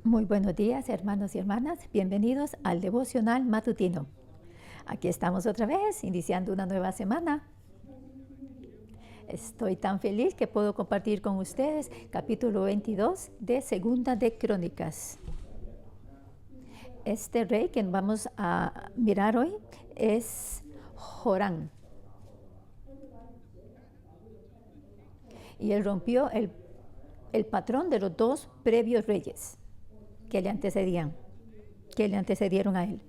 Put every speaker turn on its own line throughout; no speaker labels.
Muy buenos días, hermanos y hermanas. Bienvenidos al devocional matutino. Aquí estamos otra vez, iniciando una nueva semana. Estoy tan feliz que puedo compartir con ustedes capítulo 22 de Segunda de Crónicas. Este rey que vamos a mirar hoy es Joram. Y él rompió el patrón de los dos previos reyes que le antecedieron a él.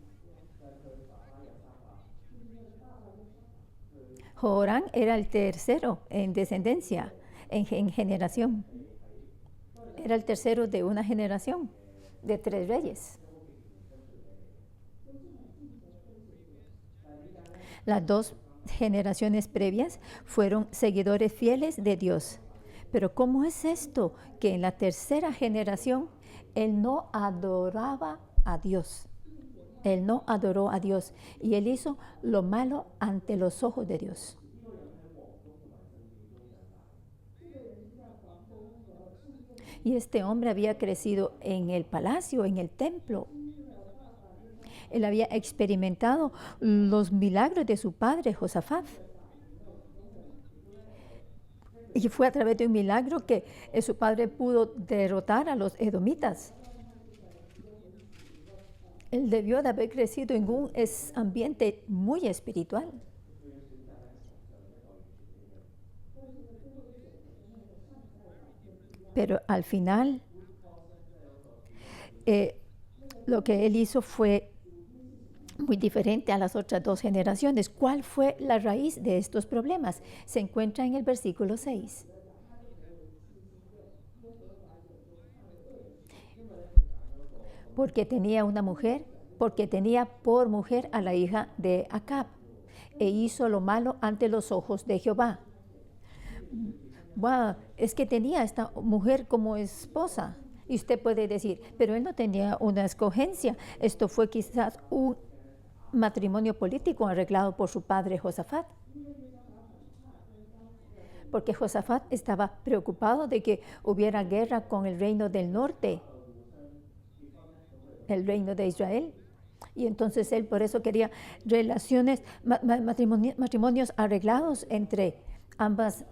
Joram era el tercero en descendencia, en generación. Era el tercero de una generación de 3 reyes. Las 2 generaciones previas fueron seguidores fieles de Dios. Pero ¿cómo es esto? Que en la tercera generación él no adoraba a Dios. Él no adoró a Dios y él hizo lo malo ante los ojos de Dios. Y este hombre había crecido en el palacio, en el templo. Él había experimentado los milagros de su padre, Josafat. Y fue a través de un milagro que su padre pudo derrotar a los edomitas. Él debió de haber crecido en un ambiente muy espiritual. Pero al final, lo que él hizo fue muy diferente a las otras 2 generaciones. ¿Cuál fue la raíz de estos problemas? Se encuentra en el versículo 6. Porque tenía una mujer, porque tenía por mujer a la hija de Acab, e hizo lo malo ante los ojos de Jehová. Wow, es que tenía esta mujer como esposa. Y usted puede decir, pero él no tenía una escogencia. Esto fue quizás un matrimonio político arreglado por su padre Josafat. Porque Josafat estaba preocupado de que hubiera guerra con el reino del norte, el reino de Israel. Y entonces él por eso quería relaciones, matrimonios arreglados entre ambos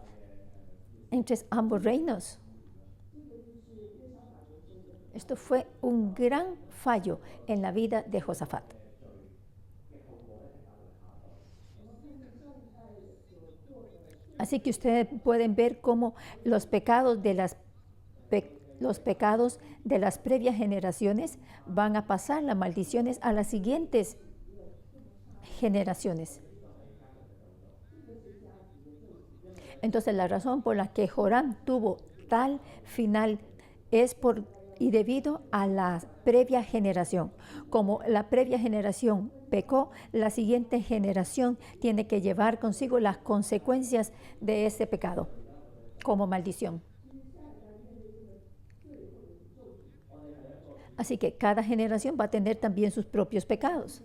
reinos. Esto fue un gran fallo en la vida de Josafat. Así que ustedes pueden ver cómo los pecados de las previas generaciones van a pasar las maldiciones a las siguientes generaciones. Entonces la razón por la que Joram tuvo tal final es debido a la previa generación. Como la previa generación pecó, la siguiente generación tiene que llevar consigo las consecuencias de ese pecado como maldición. Así que cada generación va a tener también sus propios pecados.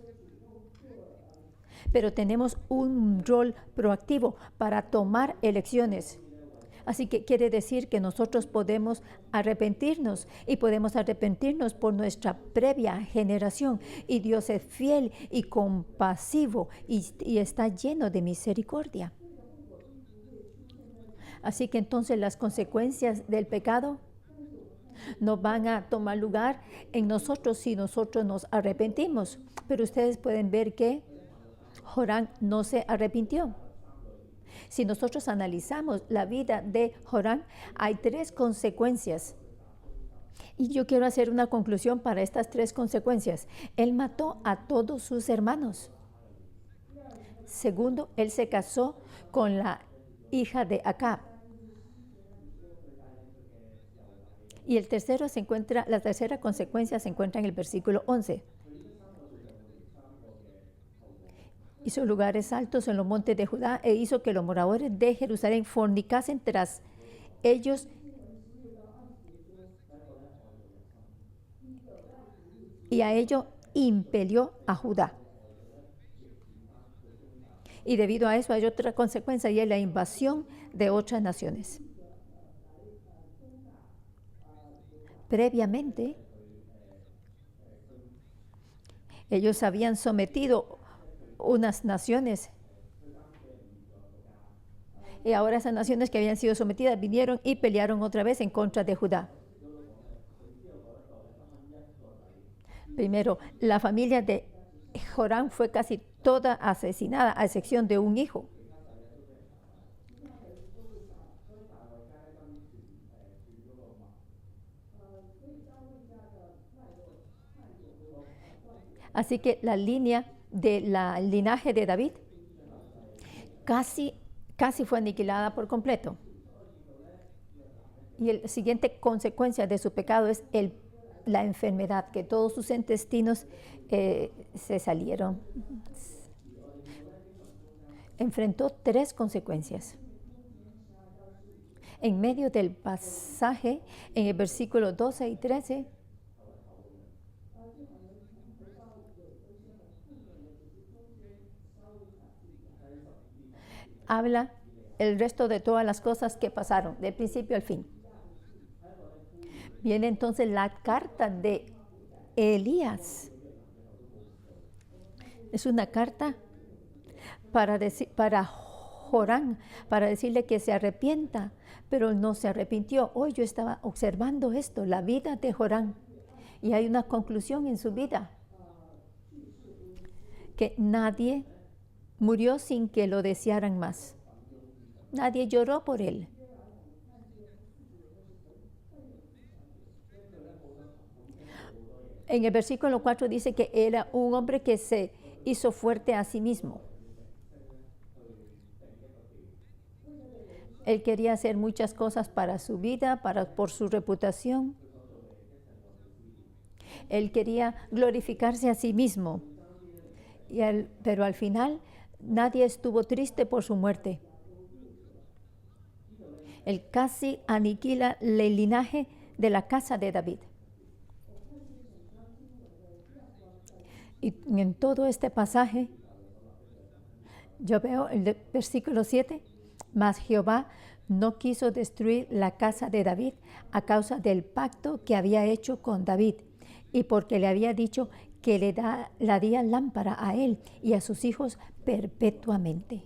Pero tenemos un rol proactivo para tomar elecciones. Así que quiere decir que nosotros podemos arrepentirnos y podemos arrepentirnos por nuestra previa generación. Y Dios es fiel y compasivo y está lleno de misericordia. Así que entonces las consecuencias del pecado no van a tomar lugar en nosotros si nosotros nos arrepentimos. Pero ustedes pueden ver que Joram no se arrepintió. Si nosotros analizamos la vida de Joram, hay 3 consecuencias. Y yo quiero hacer una conclusión para estas 3 consecuencias. Él mató a todos sus hermanos. Segundo, él se casó con la hija de Acab. Y la tercera consecuencia se encuentra en el versículo 11. Hizo lugares altos en los montes de Judá e hizo que los moradores de Jerusalén fornicasen tras ellos y a ello impelió a Judá. Y debido a eso hay otra consecuencia y es la invasión de otras naciones. Previamente, Ellos habían sometido unas naciones. Y ahora esas naciones que habían sido sometidas vinieron y pelearon otra vez en contra de Judá. Primero, la familia de Joram fue casi toda asesinada, a excepción de un hijo. Así que la línea del linaje de David casi fue aniquilada por completo. Y la siguiente consecuencia de su pecado es la enfermedad, que todos sus intestinos se salieron. Enfrentó 3 consecuencias. En medio del pasaje, en el versículo 12 y 13, habla el resto de todas las cosas que pasaron, de principio al fin. Viene entonces la carta de Elías. Es una carta para Joram, para decirle que se arrepienta, pero no se arrepintió. Hoy yo estaba observando esto, la vida de Joram, y hay una conclusión en su vida, que nadie murió sin que lo desearan más. Nadie lloró por él. En el versículo 4 dice que era un hombre que se hizo fuerte a sí mismo. Él quería hacer muchas cosas para su vida, por su reputación. Él quería glorificarse a sí mismo. Pero al final nadie estuvo triste por su muerte. Él casi aniquila el linaje de la casa de David. Y en todo este pasaje, yo veo el versículo 7, mas Jehová no quiso destruir la casa de David a causa del pacto que había hecho con David, y porque le había dicho que le daría lámpara a él y a sus hijos perpetuamente.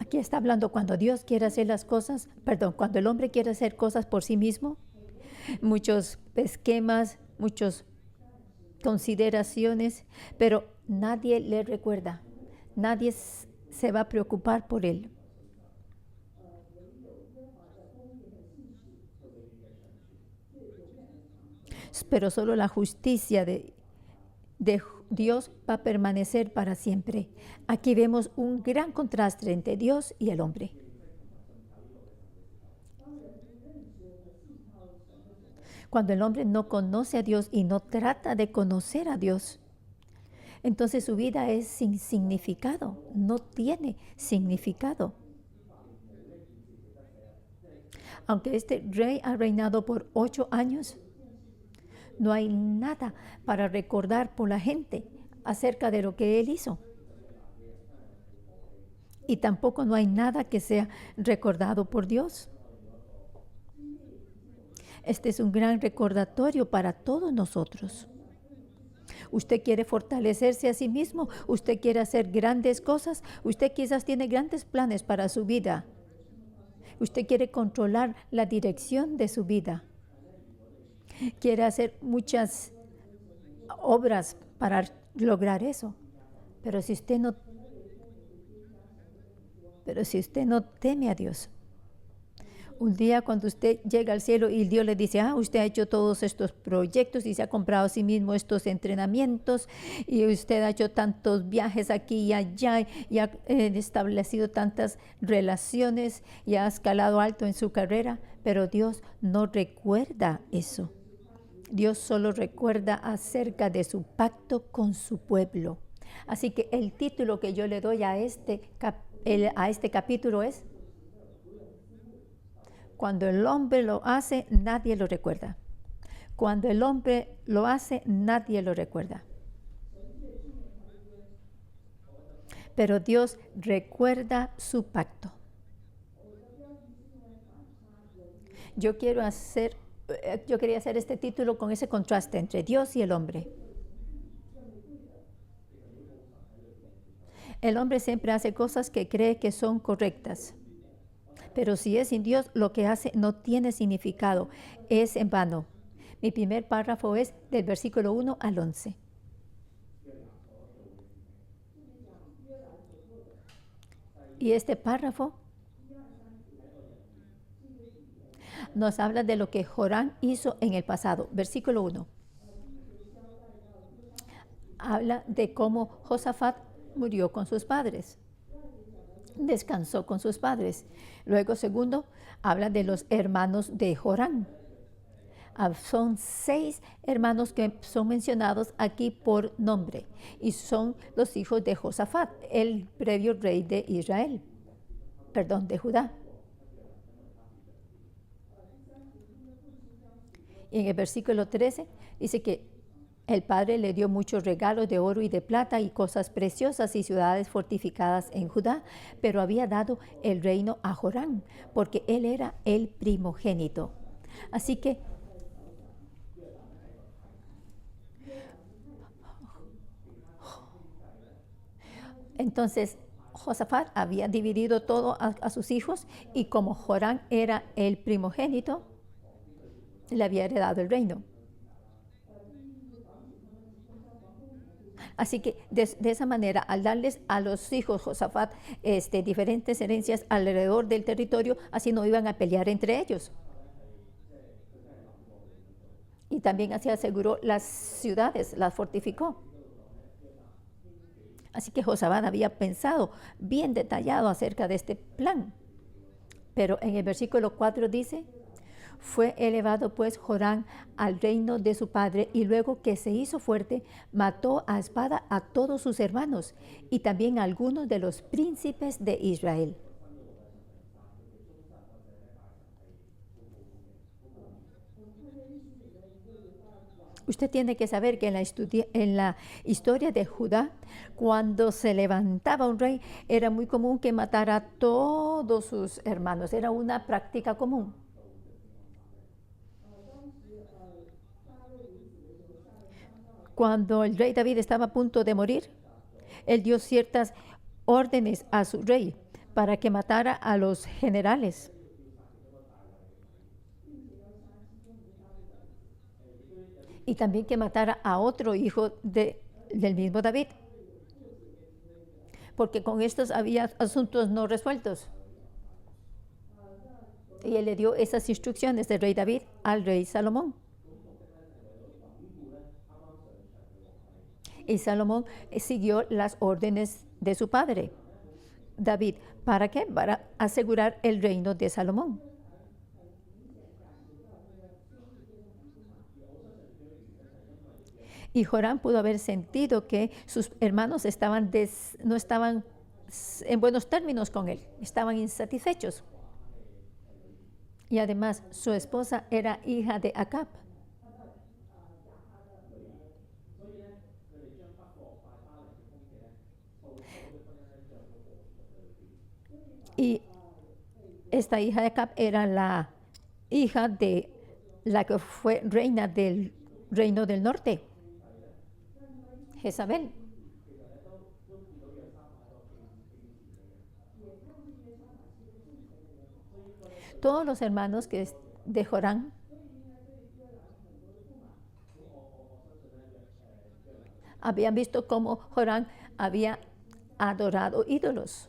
Aquí está hablando cuando Dios quiere hacer las cosas, cuando el hombre quiere hacer cosas por sí mismo, muchos esquemas, muchas consideraciones, pero nadie le recuerda, nadie se va a preocupar por él. Pero solo la justicia de Dios va a permanecer para siempre. Aquí vemos un gran contraste entre Dios y el hombre. Cuando el hombre no conoce a Dios y no trata de conocer a Dios, entonces su vida es sin significado, no tiene significado. Aunque este rey ha reinado por 8 años, no hay nada para recordar por la gente acerca de lo que él hizo. Y tampoco no hay nada que sea recordado por Dios. Este es un gran recordatorio para todos nosotros. Usted quiere fortalecerse a sí mismo, usted quiere hacer grandes cosas, usted quizás tiene grandes planes para su vida. Usted quiere controlar la dirección de su vida. Quiere hacer muchas obras para lograr eso. Pero si usted no teme a Dios, un día cuando usted llega al cielo y Dios le dice, usted ha hecho todos estos proyectos y se ha comprado a sí mismo estos entrenamientos y usted ha hecho tantos viajes aquí y allá y ha establecido tantas relaciones y ha escalado alto en su carrera, pero Dios no recuerda eso. Dios solo recuerda acerca de su pacto con su pueblo. Así que el título que yo le doy a este capítulo es: cuando el hombre lo hace, nadie lo recuerda. Cuando el hombre lo hace, nadie lo recuerda. Pero Dios recuerda su pacto. Yo quiero hacer yo quería hacer este título con ese contraste entre Dios y el hombre. El hombre siempre hace cosas que cree que son correctas. Pero si es sin Dios, lo que hace no tiene significado, es en vano. Mi primer párrafo es del versículo 1 al 11. Y este párrafo nos habla de lo que Joram hizo en el pasado. Versículo 1. Habla de cómo Josafat murió con sus padres. Descansó con sus padres. Luego, segundo, habla de los hermanos de Joram. Son 6 hermanos que son mencionados aquí por nombre y son los hijos de Josafat, el previo rey de Israel, de Judá. Y en el versículo 13 dice que el padre le dio muchos regalos de oro y de plata y cosas preciosas y ciudades fortificadas en Judá, pero había dado el reino a Joram, porque él era el primogénito. Así que entonces Josafat había dividido todo a sus hijos y como Joram era el primogénito, le había heredado el reino. Así que de esa manera, al darles a los hijos Josafat diferentes herencias alrededor del territorio, así no iban a pelear entre ellos. Y también así aseguró las ciudades, las fortificó. Así que Josafat había pensado bien detallado acerca de este plan. Pero en el versículo 4 dice: fue elevado pues Joram al reino de su padre, y luego que se hizo fuerte, mató a espada a todos sus hermanos y también a algunos de los príncipes de Israel. Usted tiene que saber que en la historia de Judá, cuando se levantaba un rey, era muy común que matara a todos sus hermanos. Era una práctica común. Cuando el rey David estaba a punto de morir, él dio ciertas órdenes a su rey para que matara a los generales. Y también que matara a otro hijo del mismo David, porque con estos había asuntos no resueltos. Y él le dio esas instrucciones del rey David al rey Salomón. Y Salomón siguió las órdenes de su padre, David. ¿Para qué? Para asegurar el reino de Salomón. Y Joram pudo haber sentido que sus hermanos no estaban en buenos términos con él, estaban insatisfechos. Y además su esposa era hija de Acab. Y esta hija de Acab era la hija de la que fue reina del reino del norte, Jezabel. Todos los hermanos de Joram habían visto cómo Joram había adorado ídolos.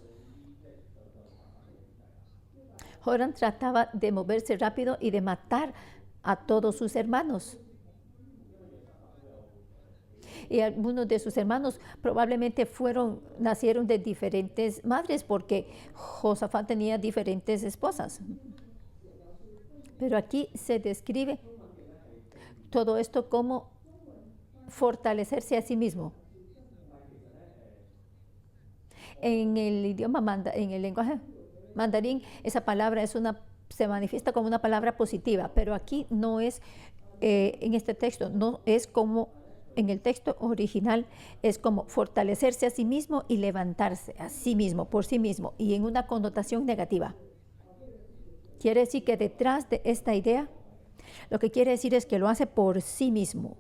Joram trataba de moverse rápido y de matar a todos sus hermanos. Y algunos de sus hermanos probablemente nacieron de diferentes madres, porque Josafat tenía diferentes esposas. Pero aquí se describe todo esto como fortalecerse a sí mismo. En el en el lenguaje mandarín, esa palabra se manifiesta como una palabra positiva, pero aquí no es, en este texto, no es como en el texto original, es como fortalecerse a sí mismo y levantarse a sí mismo, por sí mismo, y en una connotación negativa. Quiere decir que detrás de esta idea Lo que quiere decir es que lo hace por sí mismo.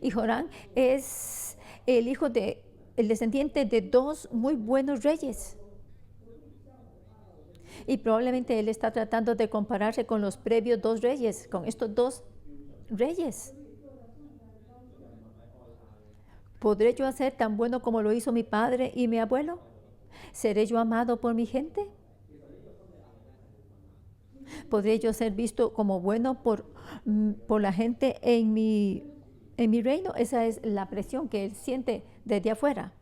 Y Jorán es el descendiente de dos muy buenos reyes. Y probablemente él está tratando de compararse con los previos dos reyes, con estos dos reyes. ¿Podré yo hacer tan bueno como lo hizo mi padre y mi abuelo? ¿Seré yo amado por mi gente? ¿Podré yo ser visto como bueno por la gente en mi reino? Esa es la presión que él siente desde afuera.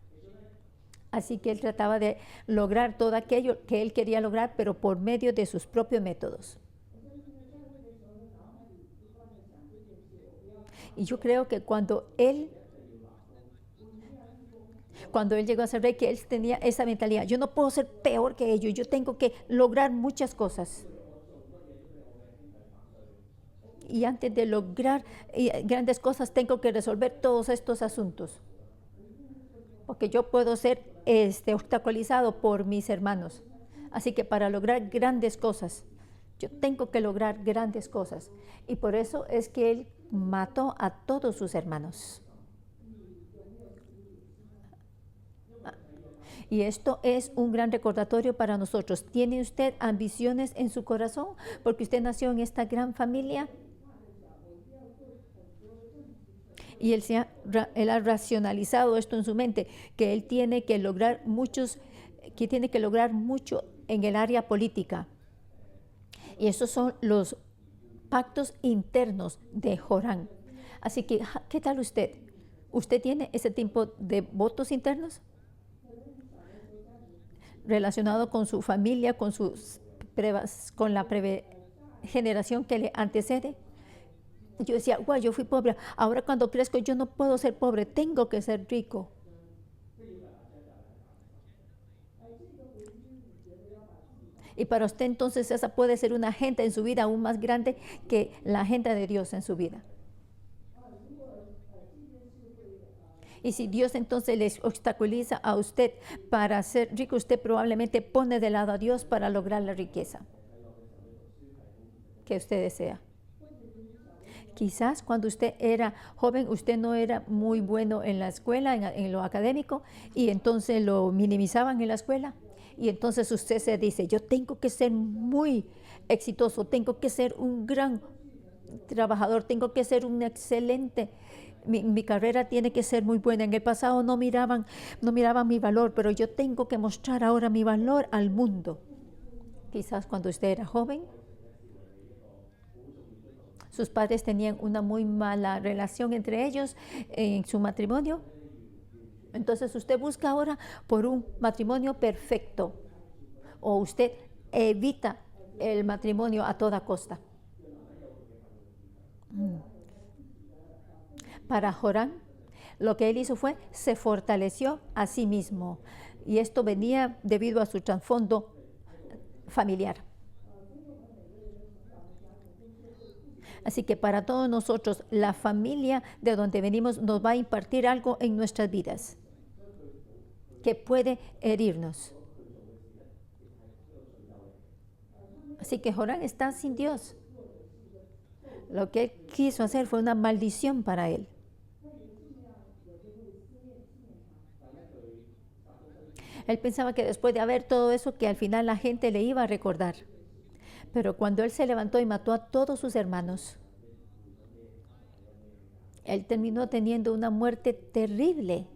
Así que él trataba de lograr todo aquello que él quería lograr, pero por medio de sus propios métodos. Y yo creo que cuando él llegó a ser rey, que él tenía esa mentalidad: yo no puedo ser peor que ellos, yo tengo que lograr muchas cosas. Y antes de lograr grandes cosas, tengo que resolver todos estos asuntos. Porque yo puedo ser obstaculizado por mis hermanos. Así que para lograr grandes cosas, yo tengo que lograr grandes cosas. Y por eso es que él mató a todos sus hermanos. Y esto es un gran recordatorio para nosotros. ¿Tiene usted ambiciones en su corazón porque usted nació en esta gran familia? Y él ha racionalizado esto en su mente, que él tiene que lograr mucho en el área política. Y esos son los pactos internos de Jorán. Así que, ¿qué tal usted? ¿Usted tiene ese tipo de votos internos relacionado con su familia, con la generación que le antecede? Yo decía, guau, yo fui pobre, ahora cuando crezco yo no puedo ser pobre, tengo que ser rico. Y para usted entonces esa puede ser una agenda en su vida aún más grande que la agenda de Dios en su vida. Y si Dios entonces les obstaculiza a usted para ser rico, usted probablemente pone de lado a Dios para lograr la riqueza que usted desea. Quizás cuando usted era joven, usted no era muy bueno en la escuela, en lo académico, y entonces lo minimizaban en la escuela. Y entonces usted se dice, yo tengo que ser muy exitoso, tengo que ser un gran trabajador, tengo que ser un excelente, mi carrera tiene que ser muy buena. En el pasado no miraban mi valor, pero yo tengo que mostrar ahora mi valor al mundo. Quizás cuando usted era joven, sus padres tenían una muy mala relación entre ellos en su matrimonio. Entonces usted busca ahora por un matrimonio perfecto, o usted evita el matrimonio a toda costa. Para Jorán, lo que él hizo fue, se fortaleció a sí mismo. Y esto venía debido a su trasfondo familiar. Así que para todos nosotros, la familia de donde venimos nos va a impartir algo en nuestras vidas que puede herirnos. Así que Jorán está sin Dios. Lo que él quiso hacer fue una maldición para él. Él pensaba que después de haber todo eso, que al final la gente le iba a recordar. Pero cuando él se levantó y mató a todos sus hermanos, él terminó teniendo una muerte terrible.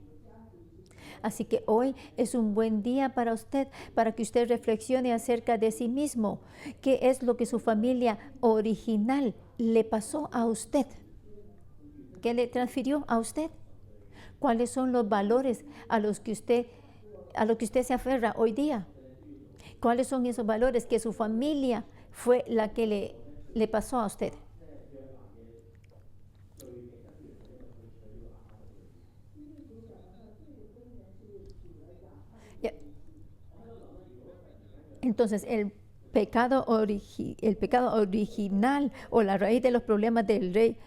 Así que hoy es un buen día para usted, para que usted reflexione acerca de sí mismo. ¿Qué es lo que su familia original le pasó a usted? ¿Qué le transfirió a usted? ¿Cuáles son los valores a los que usted se aferra hoy día? ¿Cuáles son esos valores que su familia fue la que le pasó a usted? Entonces, el pecado original o la raíz de los problemas del rey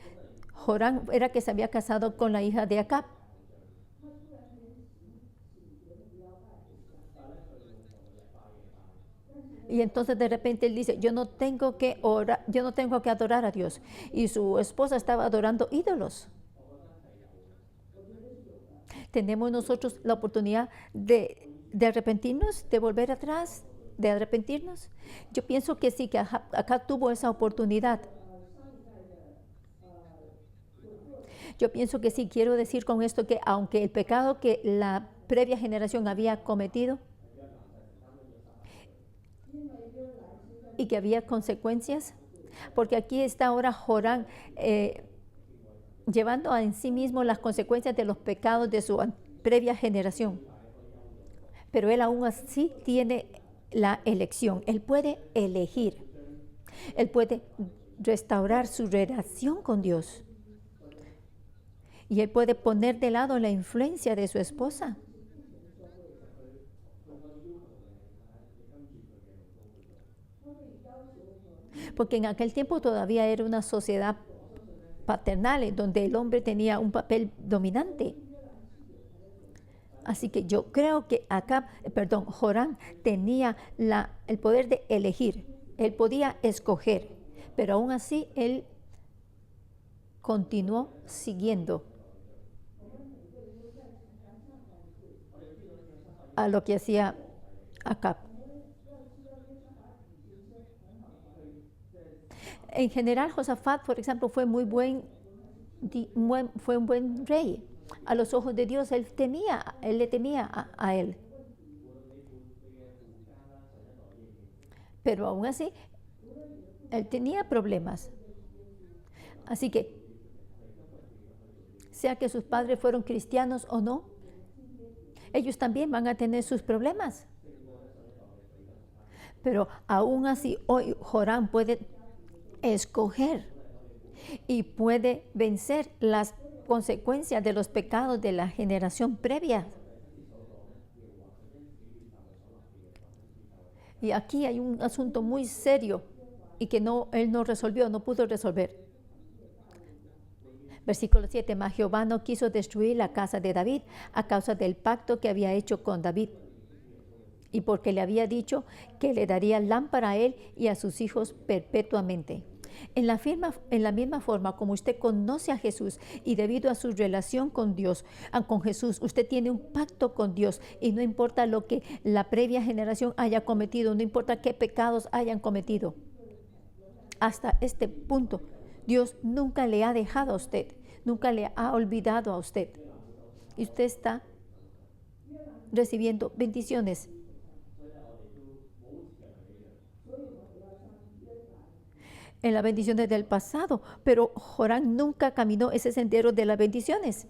Jorán era que se había casado con la hija de Acab. Y entonces de repente él dice, yo no tengo que orar, yo no tengo que adorar a Dios. Y su esposa estaba adorando ídolos. Tenemos nosotros la oportunidad de arrepentirnos, de volver atrás, de arrepentirnos. Yo pienso que sí, que acá tuvo esa oportunidad. Yo pienso que sí, quiero decir con esto que aunque el pecado que la previa generación había cometido y que había consecuencias, porque aquí está ahora Jorán llevando en sí mismo las consecuencias de los pecados de su previa generación. Pero él aún así tiene la elección. Él puede elegir. Él puede restaurar su relación con Dios. Y él puede poner de lado la influencia de su esposa. Porque en aquel tiempo todavía era una sociedad paternal donde el hombre tenía un papel dominante. Así que yo creo que Jorán tenía el poder de elegir. Él podía escoger, pero aún así él continuó siguiendo a lo que hacía Acab. En general, Josafat, por ejemplo, fue un buen rey. A los ojos de Dios, él le temía a él. Pero aún así, él tenía problemas. Así que, sea que sus padres fueron cristianos o no, ellos también van a tener sus problemas. Pero aún así, hoy Jorán puede escoger y puede vencer las consecuencias de los pecados de la generación previa. Y aquí hay un asunto muy serio y que él no resolvió, no pudo resolver. Versículo 7, mas Jehová no quiso destruir la casa de David a causa del pacto que había hecho con David, y porque le había dicho que le daría lámpara a él y a sus hijos perpetuamente. En la misma forma como usted conoce a Jesús y debido a su relación con Dios, con Jesús, usted tiene un pacto con Dios y no importa lo que la previa generación haya cometido, no importa qué pecados hayan cometido. Hasta este punto, Dios nunca le ha dejado a usted, nunca le ha olvidado a usted. Y usted está recibiendo bendiciones. En las bendiciones del pasado, pero Jorán nunca caminó ese sendero de las bendiciones.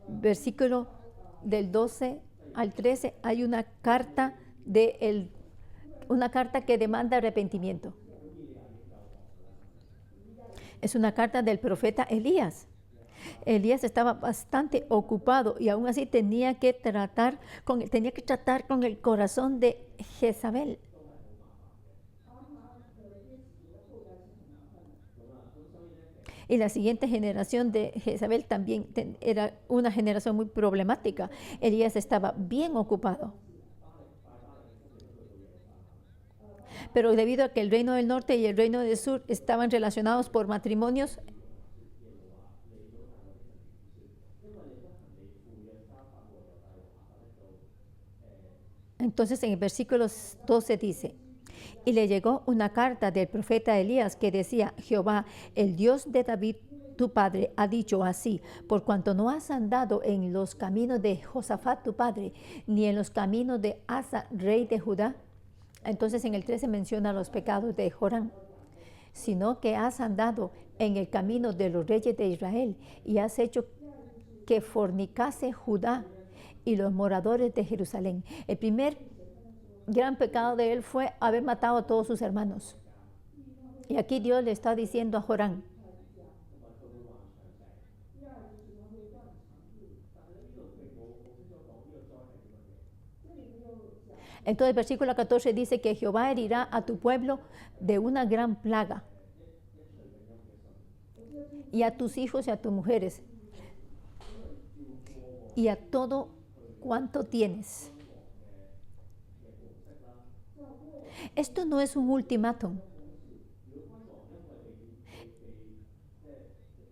Versículo del 12 al 13 hay una carta que demanda arrepentimiento. Es una carta del profeta Elías. Elías estaba bastante ocupado y aún así tenía que tratar con el corazón de Jezabel. Y la siguiente generación de Jezabel también era una generación muy problemática. Elías estaba bien ocupado. Pero debido a que el reino del norte y el reino del sur estaban relacionados por matrimonios, entonces en el versículo 12 dice, y le llegó una carta del profeta Elías que decía, Jehová, el Dios de David, tu padre, ha dicho así, por cuanto no has andado en los caminos de Josafat, tu padre, ni en los caminos de Asa, rey de Judá. Entonces en el 13 menciona los pecados de Jorán, sino que has andado en el camino de los reyes de Israel y has hecho que fornicase Judá y los moradores de Jerusalén. El primer gran pecado de él fue haber matado a todos sus hermanos. Y aquí Dios le está diciendo a Jorán, entonces el versículo 14 dice que Jehová herirá a tu pueblo de una gran plaga, y a tus hijos y a tus mujeres, y a todo ¿Cuánto tienes? Esto no es un ultimátum.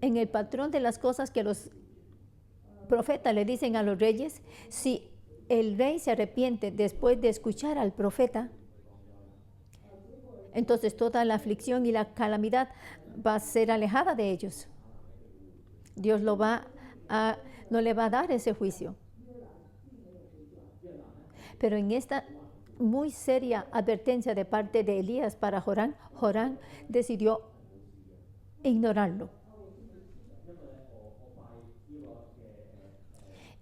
En el patrón de las cosas que los profetas le dicen a los reyes, si el rey se arrepiente después de escuchar al profeta, entonces toda la aflicción y la calamidad va a ser alejada de ellos. Dios no le va a dar ese juicio. Pero en esta muy seria advertencia de parte de Elías para Jorán, Jorán decidió ignorarlo.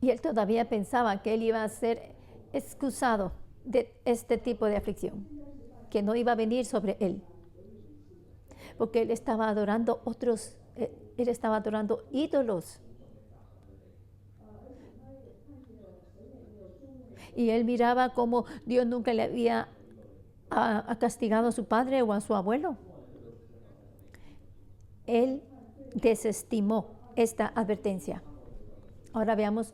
Y él todavía pensaba que él iba a ser excusado de este tipo de aflicción, que no iba a venir sobre él, porque él estaba adorando ídolos. Y él miraba como Dios nunca le había castigado a su padre o a su abuelo. Él desestimó esta advertencia. Ahora veamos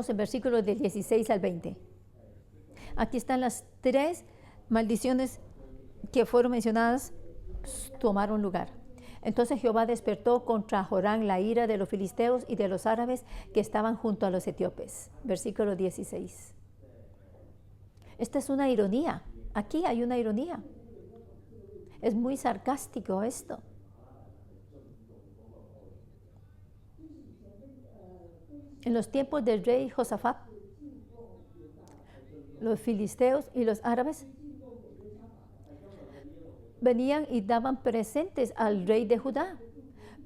el versículo del 16 al 20. Aquí están las 3 maldiciones que fueron mencionadas, tomaron lugar. Entonces Jehová despertó contra Jorán la ira de los filisteos y de los árabes que estaban junto a los etíopes. Versículo 16. Esta es una ironía. Aquí hay una ironía. Es muy sarcástico esto. En los tiempos del rey Josafat, los filisteos y los árabes venían y daban presentes al rey de Judá.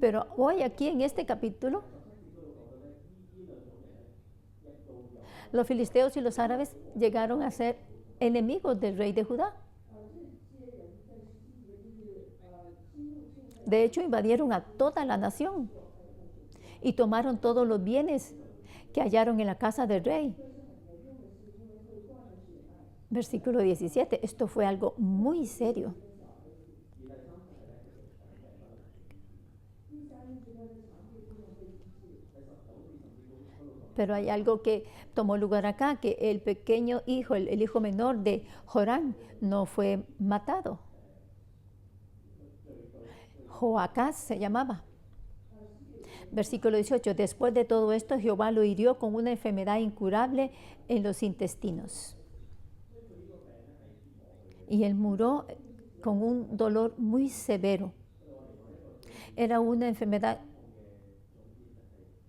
Pero hoy aquí en este capítulo, los filisteos y los árabes llegaron a ser enemigos del rey de Judá. De hecho, invadieron a toda la nación y tomaron todos los bienes que hallaron en la casa del rey. Versículo 17. Esto fue algo muy serio. Pero hay algo que tomó lugar acá, que el pequeño hijo, el hijo menor de Jorán, no fue matado. Joacás se llamaba. Versículo 18. Después de todo esto, Jehová lo hirió con una enfermedad incurable en los intestinos. Y él murió con un dolor muy severo. Era una enfermedad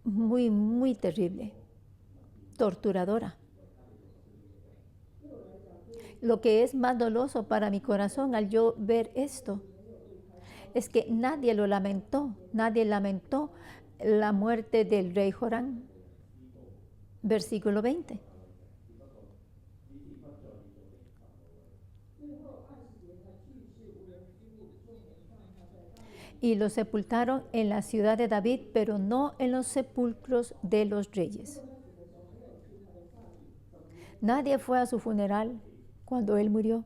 muy, muy terrible, torturadora. Lo que es más doloroso para mi corazón al yo ver esto es que nadie lo lamentó, nadie lamentó la muerte del rey Jorán. Versículo 20. Y lo sepultaron en la ciudad de David, pero no en los sepulcros de los reyes. Nadie fue a su funeral cuando él murió.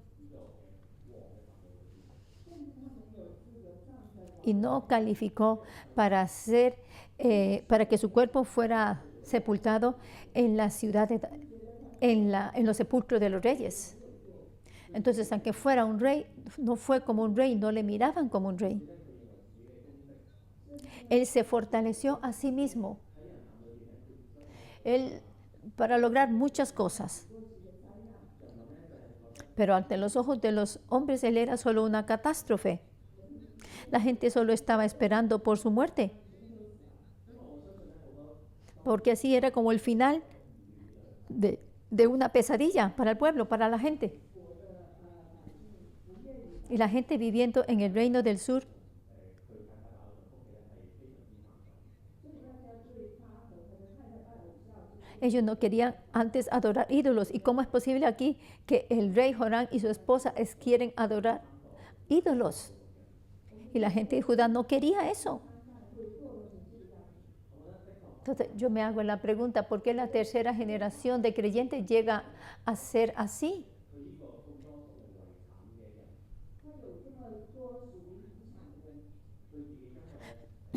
Y no calificó para que su cuerpo fuera sepultado en la ciudad en los sepulcros de los reyes. Entonces, aunque fuera un rey, no fue como un rey, no le miraban como un rey. Él se fortaleció a sí mismo. Él para lograr muchas cosas. Pero ante los ojos de los hombres, él era solo una catástrofe. La gente solo estaba esperando por su muerte. Porque así era como el final de una pesadilla para el pueblo, para la gente. Y la gente viviendo en el reino del sur, ellos no querían antes adorar ídolos. ¿Y cómo es posible aquí que el rey Jorán y su esposa quieren adorar ídolos? Y la gente de Judá no quería eso. Entonces yo me hago la pregunta, ¿por qué la tercera generación de creyentes llega a ser así?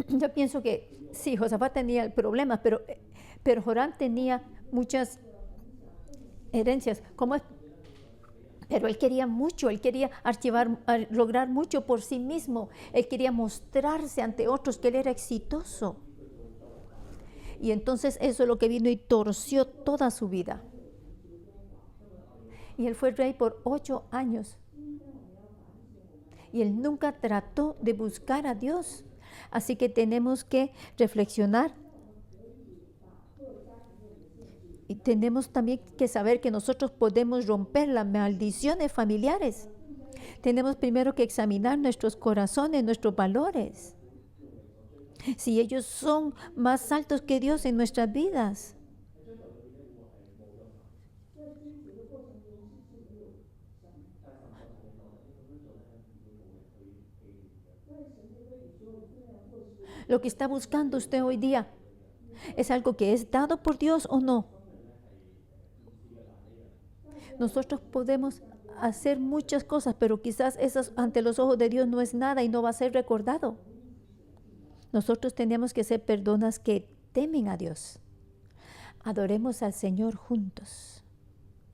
Yo pienso que sí, Josafat tenía problemas, pero Pero Joram tenía muchas herencias. Pero él quería mucho, él quería lograr mucho por sí mismo. Él quería mostrarse ante otros que él era exitoso. Y entonces eso es lo que vino y torció toda su vida. Y él fue rey por 8 años. Y él nunca trató de buscar a Dios. Así que tenemos que reflexionar. Y tenemos también que saber que nosotros podemos romper las maldiciones familiares. Tenemos primero que examinar nuestros corazones, nuestros valores. Si ellos son más altos que Dios en nuestras vidas. Lo que está buscando usted hoy día, ¿es algo que es dado por Dios o no? Nosotros podemos hacer muchas cosas, pero quizás eso ante los ojos de Dios no es nada y no va a ser recordado. Nosotros tenemos que ser personas que temen a Dios. Adoremos al Señor juntos.